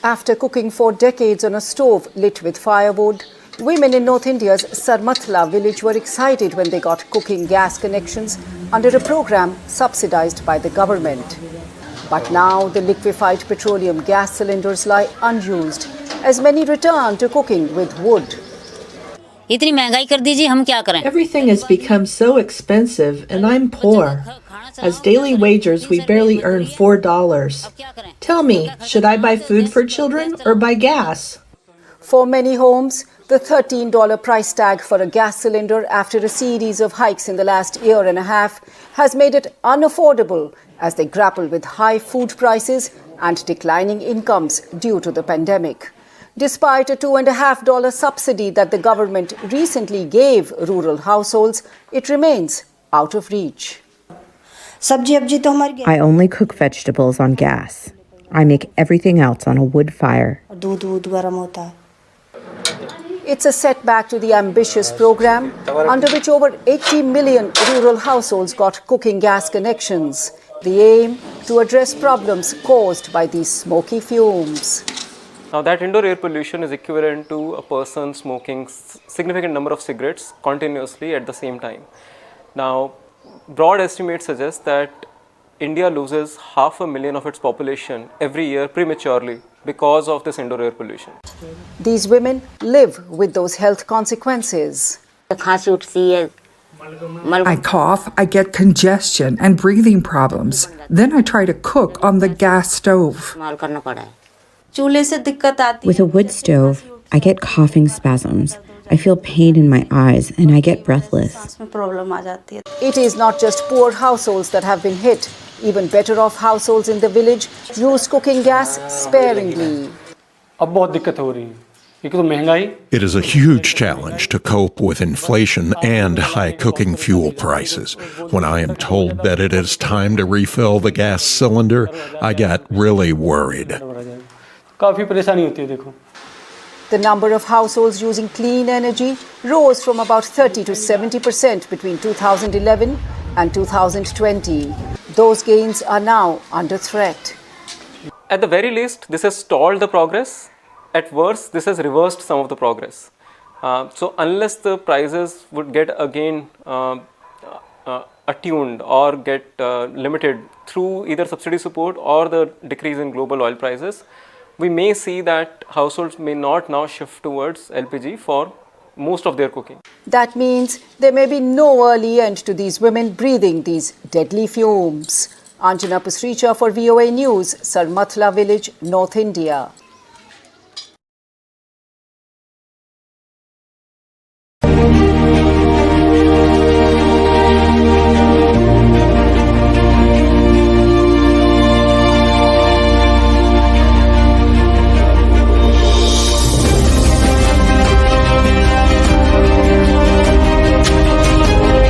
After cooking for decades on a stove lit with firewood, women in North India's Sarmatla village were excited when they got cooking gas connections under a program subsidized by the government. But now the liquefied petroleum gas cylinders lie unused as many return to cooking with wood. Everything has become so expensive and I'm poor. As daily wagers, we barely earn $4. Tell me, should I buy food for children or buy gas? For many homes, the $13 price tag for a gas cylinder after a series of hikes in the last year and a half has made it unaffordable as they grapple with high food prices and declining incomes due to the pandemic. Despite a $2.50 subsidy that the government recently gave rural households, it remains out of reach. I only cook vegetables on gas. I make everything else on a wood fire. It's a setback to the ambitious program, under which over 80 million rural households got cooking gas connections. The aim to address problems caused by these smoky fumes. Now that indoor air pollution is equivalent to a person smoking significant number of cigarettes continuously at the same time. Now, broad estimates suggest that India loses 500,000 of its population every year prematurely because of this indoor air pollution. These women live with those health consequences. I cough, I get congestion and breathing problems. Then I try to cook on the gas stove. With a wood stove, I get coughing spasms. I feel pain in my eyes and I get breathless. It is not just poor households that have been hit. Even better off households in the village use cooking gas sparingly. It is a huge challenge to cope with inflation and high cooking fuel prices. When I am told that it is time to refill the gas cylinder, I get really worried. The number of households using clean energy rose from about 30 to 70% between 2011 and 2020. Those gains are now under threat. At the very least, this has stalled the progress. At worst, this has reversed some of the progress. So unless the prices would get again attuned or get limited through either subsidy support or the decrease in global oil prices, we may see that households may not now shift towards LPG for most of their cooking. That means there may be no early end to these women breathing these deadly fumes. Anjana, Pasricha for VOA News, Sarmatla village, North India.